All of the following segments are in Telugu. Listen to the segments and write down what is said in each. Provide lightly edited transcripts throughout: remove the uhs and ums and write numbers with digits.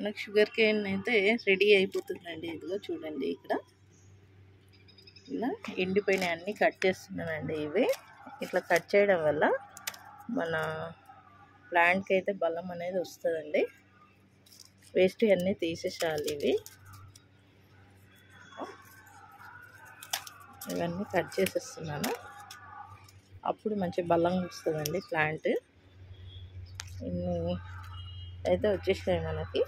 మనకు షుగర్ కేన్ అయితే రెడీ అయిపోతుందండి. ఇదిగో చూడండి, ఇక్కడ ఇలా ఎండిపోయిన అన్నీ కట్ చేస్తున్నానండి. ఇవి ఇట్లా కట్ చేయడం వల్ల మన ప్లాంట్కి అయితే బలం అనేది వస్తుందండి. వేస్ట్ అన్నీ తీసేసేయాలి. ఇవన్నీ కట్ చేసేస్తున్నాను. అప్పుడు మంచి బలంగా వస్తుందండి ప్లాంట్. ఇన్ని అయితే వచ్చేసాయి మనకి.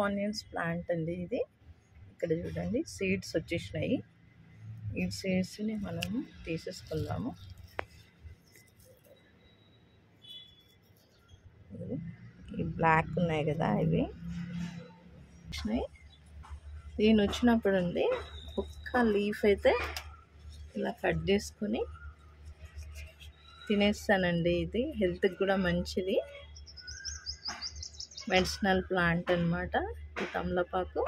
ఆనియన్స్ ప్లాంట్ అండి ఇది. ఇక్కడ చూడండి సీడ్స్ వచ్చేసినాయి. ఈ సీడ్స్ని మనం తీసేసుకుందాము. ఈ బ్లాక్ ఉన్నాయి కదా, ఇవి వచ్చినాయి. దీని వచ్చినప్పుడు అండి ఒక్క లీఫ్ అయితే ఇలా కట్ చేసుకొని తినేస్తానండి. ఇది హెల్త్కి కూడా మంచిది. మెడిసినల్ ప్లాంట్ అన్నమాట ఈ తమలపాకు.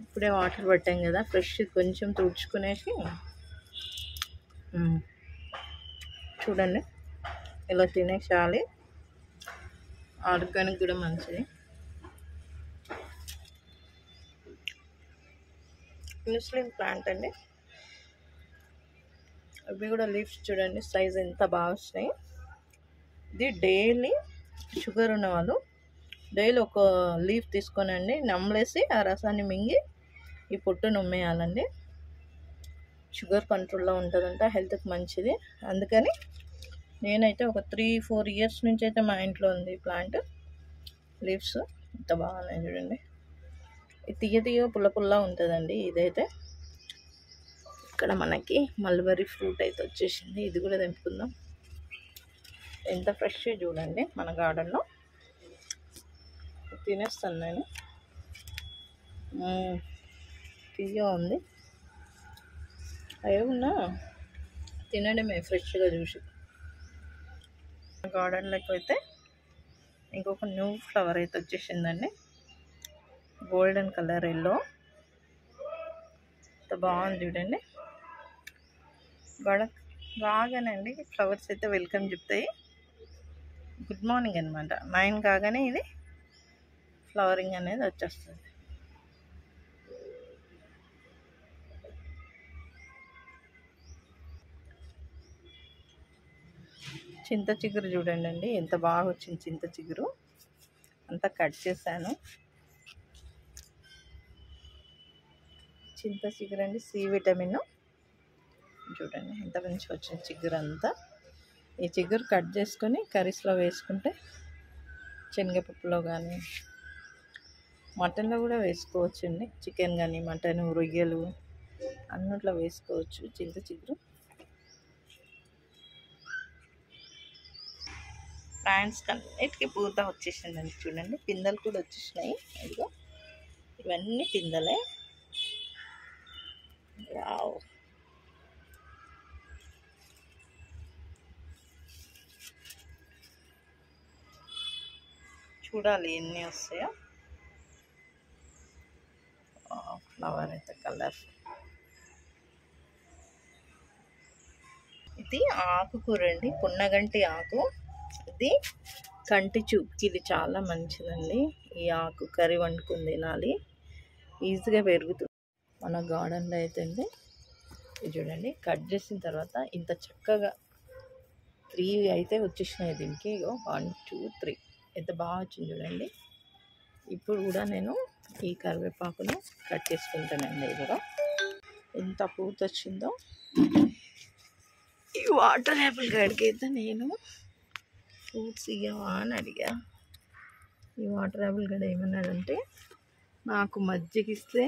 ఇప్పుడే వాటర్ పట్టాం కదా, ఫ్రెష్ కొంచెం తుడుచుకునేసి చూడండి ఇలా తినేసాలి. ఆరోగ్యానికి కూడా మంచిది. ఇన్సులిన్ ప్లాంట్ అండి. అవి కూడా లీవ్స్ చూడండి సైజ్ ఎంత బాగా వచ్చినాయి. ఇది డైలీ షుగర్ ఉన్న వాళ్ళు డైలీ ఒక లీఫ్ తీసుకొనండి నమ్మలేసి ఆ రసాన్ని మింగి ఈ పొట్టును ఉమ్మేయాలండి. షుగర్ కంట్రోల్లో ఉంటుందంట, హెల్త్కి మంచిది. అందుకని నేనైతే ఒక 3-4 ఇయర్స్ నుంచి అయితే మా ఇంట్లో ఉంది ప్లాంట్. లీవ్స్ ఇంత బాగున్నాయి చూడండి. ఇది తీయ పుల్ల ఉంటుందండి. ఇదైతే ఇక్కడ మనకి మల్బరీ ఫ్రూట్ అయితే వచ్చేసింది. ఇది కూడా తెంపుకుందాం. ఎంత ఫ్రెష్ చూడండి మన గార్డెన్లో. తినేస్తాను నేను. తీయ ఉంది. ఏమన్నా తినడమే ఫ్రెష్గా చూసి. గార్డెన్లోకి అయితే ఇంకొక న్యూ ఫ్లవర్ అయితే వచ్చేసిందండి. Golden colour yellow. ఎంత బాగుంది చూడండి. రాగానండి ఫ్లవర్స్ అయితే వెల్కమ్ చెప్తాయి. గుడ్ మార్నింగ్ అనమాట. 9 కాగానే ఇది ఫ్లవరింగ్ అనేది వచ్చేస్తుంది. చింత చిగురు చూడండి అండి ఎంత బాగా వచ్చింది. చింత చిగురు అంతా కట్ చేశాను. చింత చిగురు అండి సి విటమిన్. చూడండి ఎంత మంచిగా వచ్చింది చిగురు అంతా. ఈ చిగురు కట్ చేసుకొని కర్రీస్లో వేసుకుంటే, శనగపప్పులో కానీ మటన్లో కూడా వేసుకోవచ్చండి. చికెన్ కానీ మటన్, రొయ్యలు అన్నిట్లో వేసుకోవచ్చు చింత చిగురు. ప్లాంట్స్ అన్నిటికీ పూత వచ్చేసిందండి చూడండి. పిందెలు కూడా వచ్చేసినాయి. ఇదిగో ఇవన్నీ పిందెలే. వావ్, చూడాలి ఎన్ని వస్తాయో. ఫ్లవర్ అయితే కలర్. ఇది ఆకుకూర అండి, పున్నగంటి ఆకు. ఇది కంటి చూపుకి ఇది చాలా మంచిదండి. ఈ ఆకు కర్రీ వండుకుని తినాలి, ఈజీగా పెరుగుతుంది. మన గార్డెన్లో అయితే అండి ఇది చూడండి, కట్ చేసిన తర్వాత ఇంత చక్కగా 3 అయితే వచ్చేసినాయి దీనికి. 1, 2, 3 ఎంత బాగా వచ్చింది చూడండి. ఇప్పుడు కూడా నేను ఈ కరివేపాకును కట్ చేసుకుంటానండి. ఇదిగో ఎంత పూత వచ్చిందో. ఈ వాటర్ యాపిల్ గడికి అయితే నేను ఫ్రూట్స్ ఇవ్వవా అని అడిగా. ఈ వాటర్ యాపిల్ గడ ఏమన్నాడంటే, నాకు మజ్జిగ ఇస్తే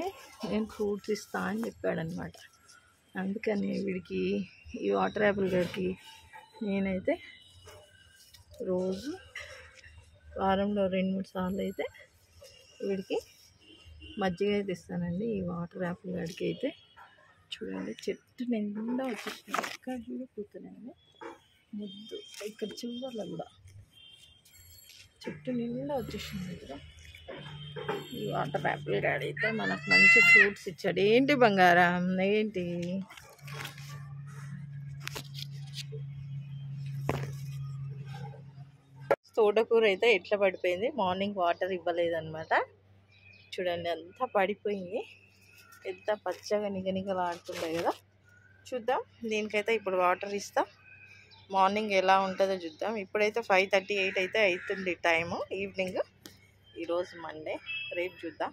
నేను ఫ్రూట్స్ ఇస్తా అని చెప్పాడనమాట. అందుకని వీడికి ఈ వాటర్ యాపిల్ గడికి నేనైతే రోజు వారంలో 2-3 సార్లు అయితే వీడికి మజ్జిగ అయితే ఇస్తానండి. ఈ వాటర్ యాపిల్ గడికి అయితే చూడండి చెట్టు నిండా వచ్చేసింది. ఎక్కడ చూడ కూతున్నాయండి ముద్దు. ఇక్కడ చివర్లో కూడా చెట్టు నిండా వచ్చేసింది కదా. ఈ వాటర్ యాపిల్ గాడి అయితే మనకు మంచి ఫ్రూట్స్ ఇచ్చాడు. ఏంటి బంగారం, ఏంటి తోటకూర అయితే ఎట్లా పడిపోయింది, మార్నింగ్ వాటర్ ఇవ్వలేదన్నమాట. చూడండి అంతా పడిపోయింది, ఎంత పచ్చగా నిగనిగలాడుతుండే కదా. చూద్దాం దీనికైతే ఇప్పుడు వాటర్ ఇస్తా, మార్నింగ్ ఎలా ఉంటుందో చూద్దాం. ఇప్పుడైతే 5:38 అయితే అవుతుంది టైము, ఈవినింగ్. ఈరోజు మండే, రేపు చూద్దాం.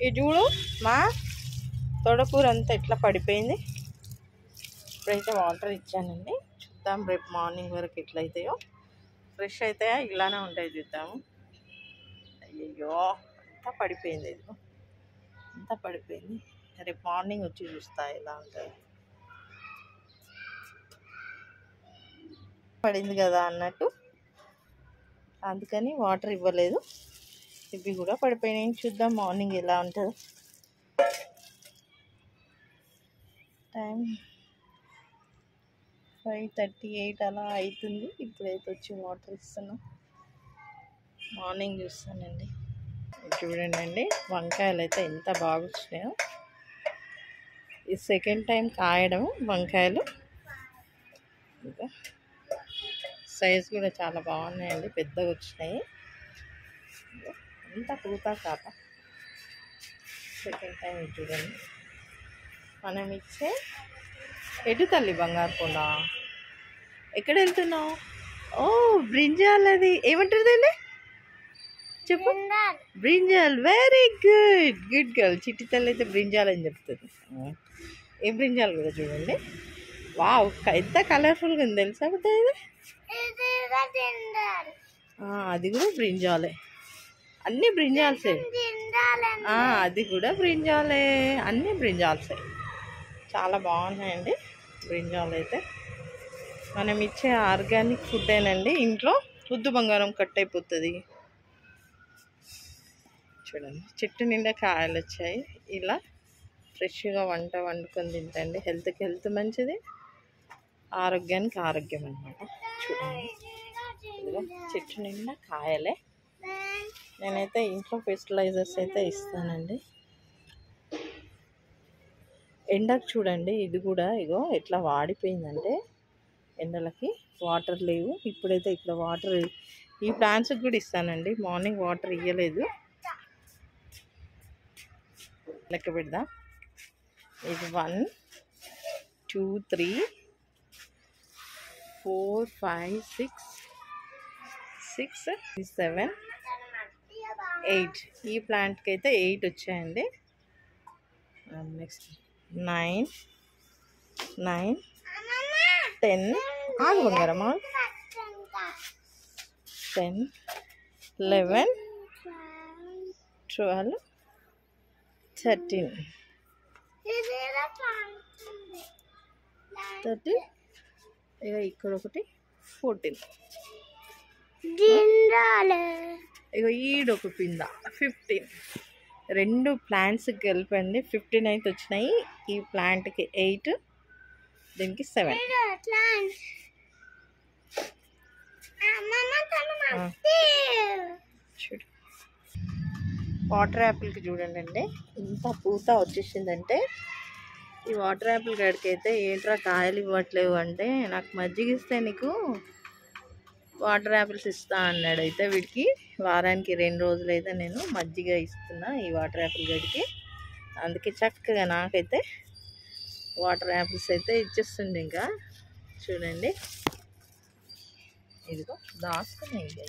ఇది చూడు మా తోటకూర అంతా ఎట్లా పడిపోయింది. ఇప్పుడైతే వాటర్ ఇచ్చానండి, చూద్దాం రేపు మార్నింగ్ వరకు ఎట్లయితాయో. ఫ్రెష్ అయితే ఇలానే ఉంటాయి, చూద్దాము. అయ్యయ్యో అంతా పడిపోయింది, ఇది అంతా పడిపోయింది. రేపు మార్నింగ్ వచ్చి చూస్తా ఎలా ఉంటుంది. పడింది కదా అన్నట్టు, అందుకని వాటర్ ఇవ్వలేదు. ఇవి కూడా పడిపోయినాయి, చూద్దాం మార్నింగ్ ఎలా ఉంటుందో. టైం 5:38 అలా అవుతుంది. ఇప్పుడైతే వచ్చి వాటర్ ఇస్తున్నాం, మార్నింగ్ చూస్తానండి. చూడండి అండి, వంకాయలు అయితే ఎంత బాగా వచ్చినాయో. ఇది సెకండ్ టైం కాయడం వంకాయలు. ఇంకా సైజ్ కూడా చాలా బాగున్నాయండి, పెద్దగా వచ్చినాయి. అంత పూత కాత సెకండ్ టైం. చూడండి మనం ఇచ్చే ఎటు తల్లి బంగారు కొండ, ఎక్కడ వెళ్తున్నావు? ఓ బ్రింజాల్, అది ఏమంటారు దాన్ని చెప్పు? Brinjal. Very good, good girl. చిట్టి తల్లి అయితే బ్రింజాల్ అని చెప్తుంది. ఏ బ్రింజాల్ కూడా చూడండి, వావ్ ఎంత కలర్ఫుల్గా ఉంది తెలుసా బిడ్డ ఇది. అది కూడా బ్రింజాలే, అన్నీ బ్రింజాల్సే. అది కూడా బ్రింజాలే, అన్నీ బ్రింజాల్సే. చాలా బాగున్నాయండి బ్రింజాల్ అయితే. మనం ఇచ్చే ఆర్గానిక్ ఫుడ్డేనండి, ఇంట్లో ముద్దు బంగారం కట్ అయిపోతుంది. చూడండి చెట్టు నిండా కాయలు వచ్చాయి. ఇలా ఫ్రెష్గా వంట వండుకొని తింటండి, హెల్త్కి హెల్త్ మంచిది, ఆరోగ్యానికి ఆరోగ్యం అన్నమాట. చూడండి ఇదిగో చెట్టు నిండా కాయలే. నేనైతే ఇంట్లో ఫెర్టిలైజర్స్ అయితే ఇస్తానండి. ఎండకు చూడండి ఇది కూడా ఇగో ఎట్లా వాడిపోయిందంటే, ఎండలకి వాటర్ లేవు. ఇప్పుడైతే ఇక్కడ వాటర్ ఈ ప్లాంట్స్కి కూడా ఇస్తానండి, మార్నింగ్ వాటర్ ఇవ్వలేదు. లెక్క పెడదాం, ఇది 1 2 3 4 5 6 7 8. ఈ ప్లాంట్కి అయితే 8 వచ్చాయండి. నెక్స్ట్ 9 10. ఆగు బంగారమ్మా. 10 11 12 13 ఇక ఇక్కడ ఒకటి 14. ఇక ఈడొక పింద 15. 2 ప్లాంట్స్కి కలిపండి 15 అయితే వచ్చినాయి. ఈ ప్లాంట్కి 8, దీనికి 7. చూడు వాటర్ యాపిల్కి చూడండి అండి, ఇంత పూత వచ్చేసిందంటే. ఈ వాటర్ యాపిల్ గడికైతే ఏంట్రా కాయలు ఇవ్వట్లేవు అంటే, నాకు మజ్జిగ ఇస్తే నీకు వాటర్ యాపిల్స్ ఇస్తా అన్నాడు. అయితే వీడికి వారానికి 2 రోజులు అయితే నేను మజ్జిగ ఇస్తున్నా ఈ వాటర్ యాపిల్ గడికి. అందుకే చక్కగా నాకైతే వాటర్ యాపిల్స్ అయితే ఇచ్చేస్తుండే. ఇంకా చూడండి ఇదిగో దాచుకున్నాయి, ఇంకా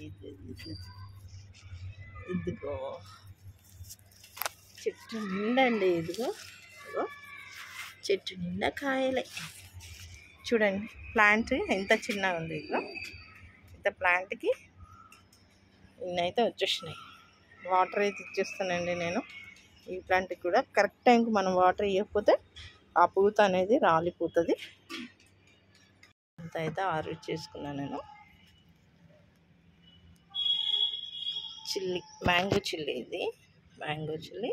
ఇదిగో చెట్టు నిండా అండి. ఇదిగో ఇదిగో చెట్టు నిండా కాయలే. చూడండి ప్లాంట్ ఎంత చిన్నగా ఉంది. ఇదిగో ఇంత ప్లాంట్కి ఇన్నైతే వచ్చేసినాయి. వాటర్ అయితే ఇచ్చేస్తానండి నేను ఈ ప్లాంట్కి కూడా. కరెక్ట్ టైంకి మనం వాటర్ ఇవ్వకపోతే ఆ పూత అనేది రాలిపోతుంది. అంత అయితే ఆర్డర్ చేసుకున్నాను నేను. చిల్లీ, మ్యాంగో చిల్లీ, ఇది మ్యాంగో చిల్లీ,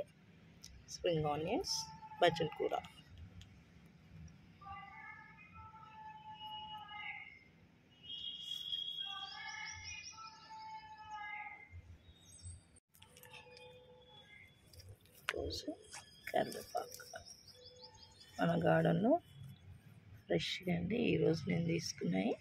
స్ప్రింగ్ ఆనియన్స్, బచ్చల కూర. కరివేపాకు మన గార్డెన్లో ఫ్రెష్గా అండి ఈరోజు నేను తీసుకున్నాయి.